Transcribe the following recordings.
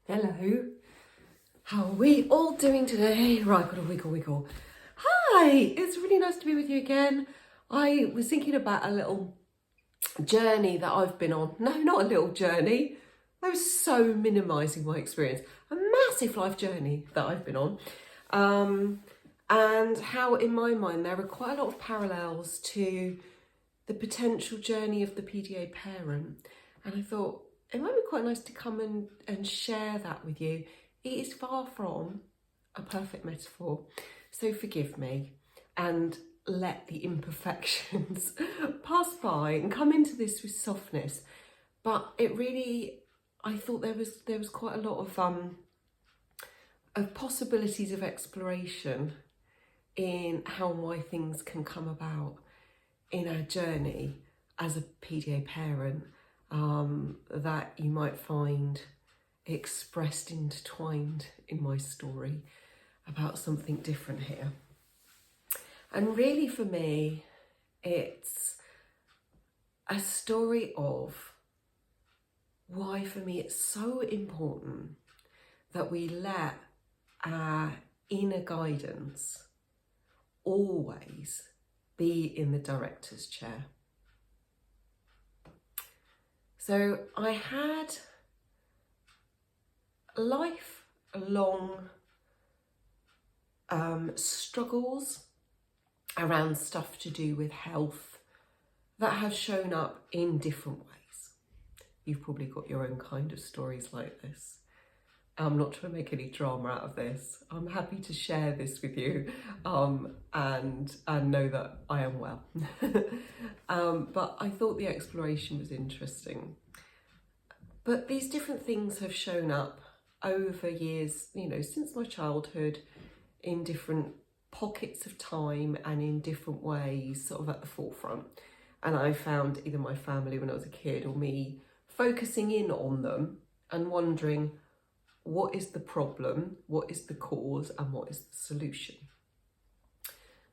Hello, how are we all doing today? Right, got a wiggle. Hi, it's really nice to be with you again. I was thinking about a little journey that I've been on. No, not a little journey. I was so minimising my experience. A massive life journey that I've been on. And how in my mind there are quite a lot of parallels to the potential journey of the PDA parent. And I thought, it might be quite nice to come and share that with you. It is far from a perfect metaphor, so forgive me and let the imperfections pass by and come into this with softness. But it really, I thought there was quite a lot of possibilities of exploration in how and why things can come about in our journey as a PDA parent. That you might find expressed, intertwined in my story about something different here. And really for me, it's a story of why for me it's so important that we let our inner guidance always be in the director's chair. So I had lifelong struggles around stuff to do with health that have shown up in different ways. You've probably got your own kind of stories like this. I'm not trying to make any drama out of this. I'm happy to share this with you and know that I am well. But I thought the exploration was interesting. But these different things have shown up over years, since my childhood, in different pockets of time and in different ways, sort of at the forefront. And I found either my family when I was a kid or me focusing in on them and wondering, what is the problem, what is the cause, and what is the solution?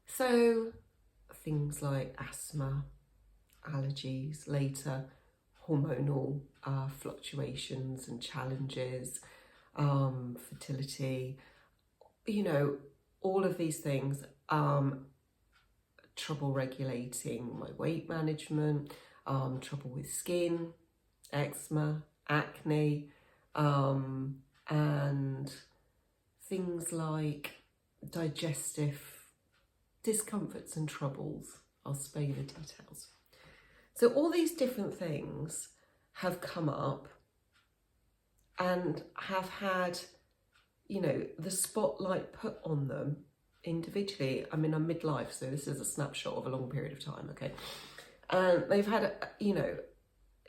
So things like asthma, allergies, later hormonal fluctuations and challenges, fertility, all of these things, trouble regulating my weight management, trouble with skin, eczema, acne, and things like digestive discomforts and troubles. I'll spare you the details. So all these different things have come up and have had, the spotlight put on them individually. I mean, I'm midlife, so this is a snapshot of a long period of time, okay? And they've had,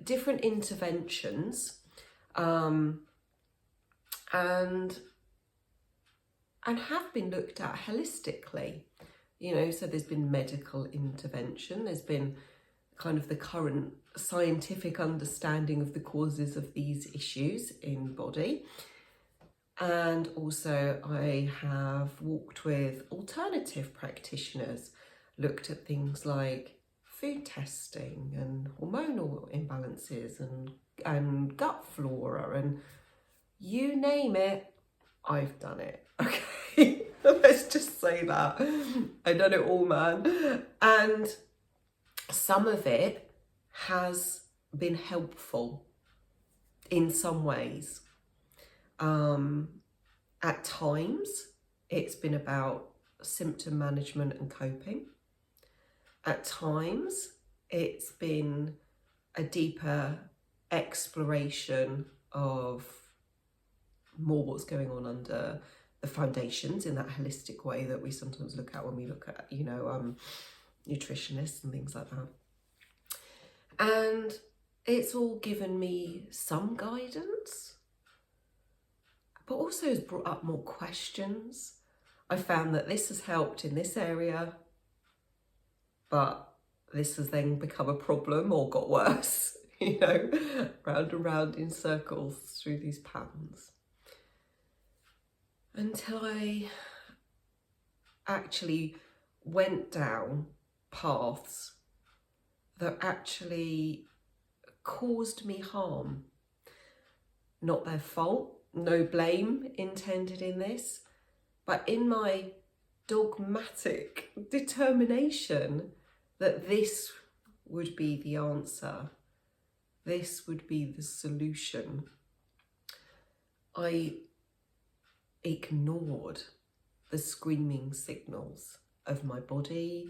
different interventions, and have been looked at holistically, so there's been medical intervention, there's been kind of the current scientific understanding of the causes of these issues in body. And also I have walked with alternative practitioners, looked at things like food testing and hormonal imbalances and gut flora, and you name it, I've done it. Okay, let's just say that. I've done it all, man. And some of it has been helpful in some ways. At times, it's been about symptom management and coping. At times, it's been a deeper exploration of more what's going on under the foundations in that holistic way that we sometimes look at when we look at, nutritionists and things like that. And it's all given me some guidance, but also has brought up more questions. I found that this has helped in this area, but this has then become a problem or got worse, round and round in circles through these patterns. Until I actually went down paths that actually caused me harm. Not their fault, no blame intended in this, but in my dogmatic determination that this would be the answer, this would be the solution, I ignored the screaming signals of my body,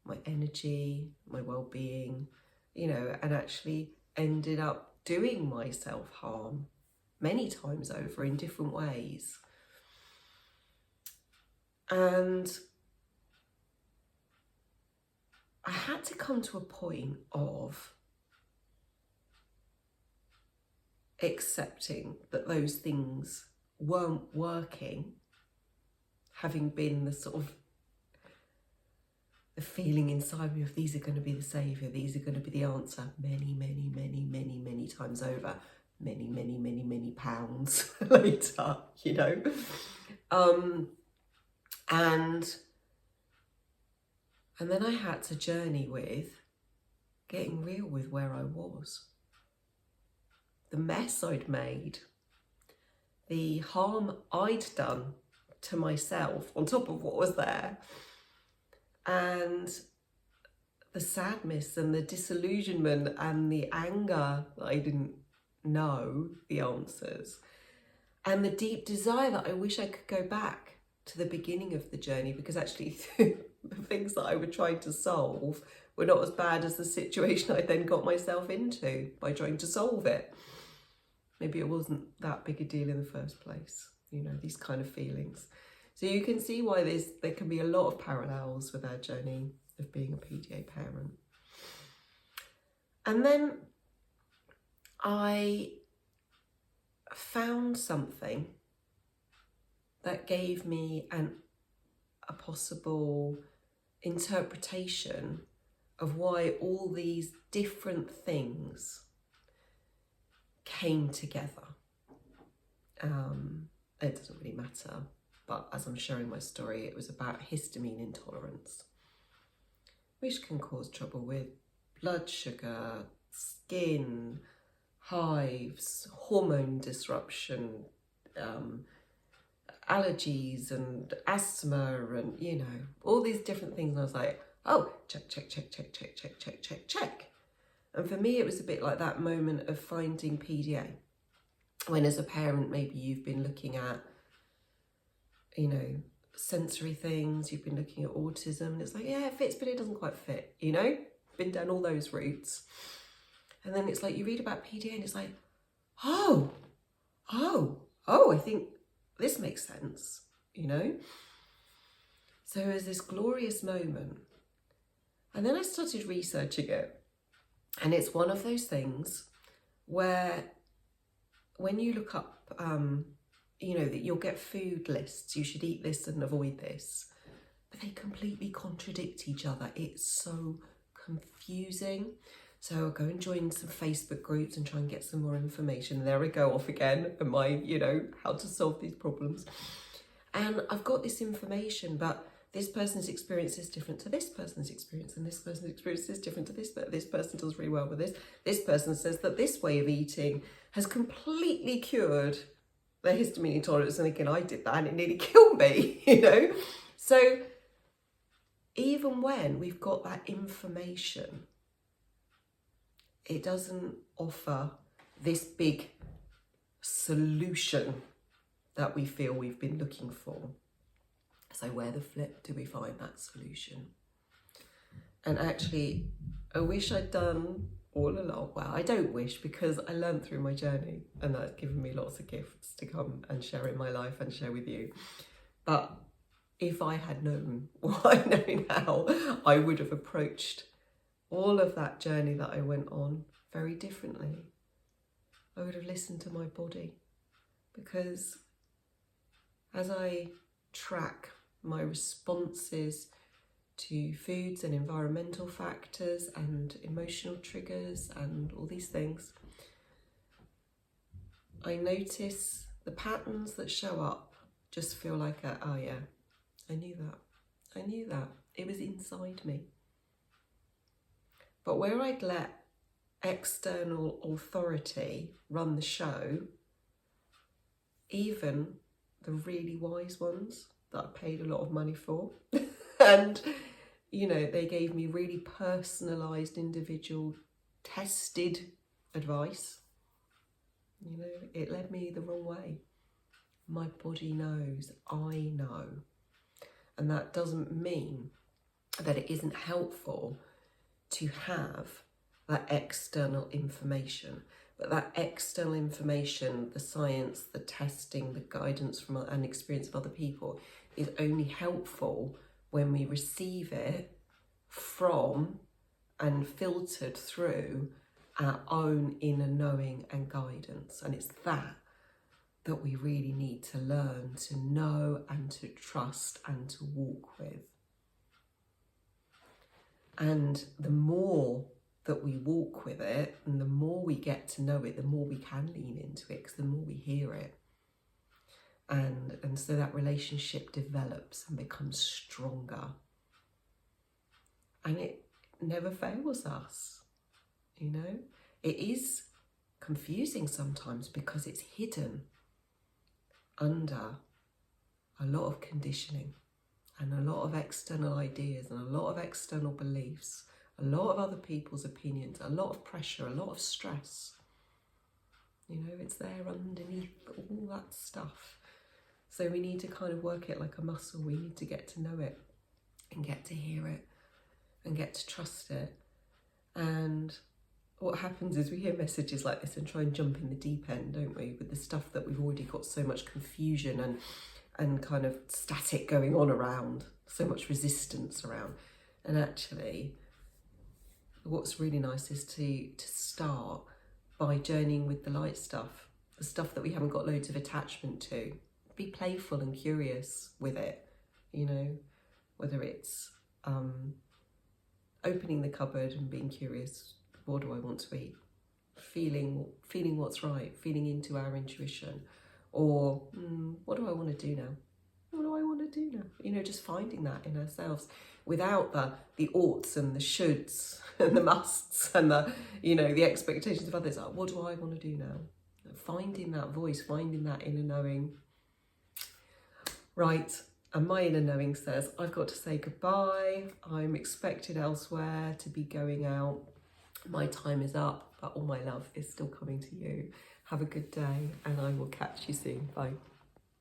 my energy, my well-being, you know, and actually ended up doing myself harm many times over in different ways. And I had to come to a point of accepting that those things weren't working, having been the sort of the feeling inside me of these are going to be the saviour, these are going to be the answer many times over, many pounds later, you know. And then I had to journey with getting real with where I was, the mess I'd made, the harm I'd done to myself on top of what was there, and the sadness and the disillusionment and the anger that I didn't know the answers, and the deep desire that I wish I could go back to the beginning of the journey, because actually the things that I were trying to solve were not as bad as the situation I then got myself into by trying to solve it. Maybe it wasn't that big a deal in the first place, you know, these kind of feelings. So you can see why there can be a lot of parallels with our journey of being a PDA parent. And then I found something that gave me a possible interpretation of why all these different things came together. It doesn't really matter, but as I'm sharing my story, it was about histamine intolerance, which can cause trouble with blood sugar, skin, hives, hormone disruption, allergies and asthma, and, you know, all these different things. And I was like, oh, check. And for me, it was a bit like that moment of finding PDA, when as a parent, maybe you've been looking at, you know, sensory things, you've been looking at autism, and it's like, yeah, it fits, but it doesn't quite fit, you know, been down all those routes. And then it's like you read about PDA and it's like, oh, I think this makes sense, you know. So it was this glorious moment. And then I started researching it, and it's one of those things where when you look up, you know, that you'll get food lists, you should eat this and avoid this, but they completely contradict each other. It's so confusing. So I'll go and join some Facebook groups and try and get some more information. And there I go off again, and my, you know, how to solve these problems. And I've got this information, but this person's experience is different to this person's experience, and this person's experience is different to this, but this person does really well with this. This person says that this way of eating has completely cured their histamine intolerance, and again, I did that and it nearly killed me, you know? So even when we've got that information, it doesn't offer this big solution that we feel we've been looking for. So where the flip do we find that solution? And actually, I wish I'd done all along. Well, I don't wish, because I learned through my journey, and that's given me lots of gifts to come and share in my life and share with you. But if I had known what I know now, I would have approached all of that journey that I went on very differently. I would have listened to my body, because as I track my responses to foods and environmental factors and emotional triggers and all these things, I notice the patterns that show up just feel like oh yeah, I knew that. It was inside me. But where I'd let external authority run the show, even the really wise ones that I paid a lot of money for. And, you know, they gave me really personalised, individual, tested advice. You know, it led me the wrong way. My body knows, I know. And that doesn't mean that it isn't helpful to have that external information. But that external information, the science, the testing, the guidance from and experience of other people is only helpful when we receive it from and filtered through our own inner knowing and guidance. And it's that we really need to learn to know and to trust and to walk with. And the more that we walk with it and the more we get to know it, the more we can lean into it, because the more we hear it. And so that relationship develops and becomes stronger. And it never fails us, you know. It is confusing sometimes because it's hidden under a lot of conditioning and a lot of external ideas and a lot of external beliefs, a lot of other people's opinions, a lot of pressure, a lot of stress. You know, it's there underneath all that stuff. So we need to kind of work it like a muscle. We need to get to know it and get to hear it and get to trust it. And what happens is we hear messages like this and try and jump in the deep end, don't we? With the stuff that we've already got so much confusion and kind of static going on around, so much resistance around. And actually, what's really nice is to start by journeying with the light stuff, the stuff that we haven't got loads of attachment to. Be playful and curious with it, you know, whether it's opening the cupboard and being curious, what do I want to eat? Feeling what's right, feeling into our intuition, or what do I want to do now? What do I want to do now? You know, just finding that in ourselves without the oughts and the shoulds and the musts and the, you know, the expectations of others. Like, what do I want to do now? Finding that voice, finding that inner knowing. Right, and my inner knowing says, I've got to say goodbye. I'm expected elsewhere to be going out. My time is up, but all my love is still coming to you. Have a good day, and I will catch you soon. Bye.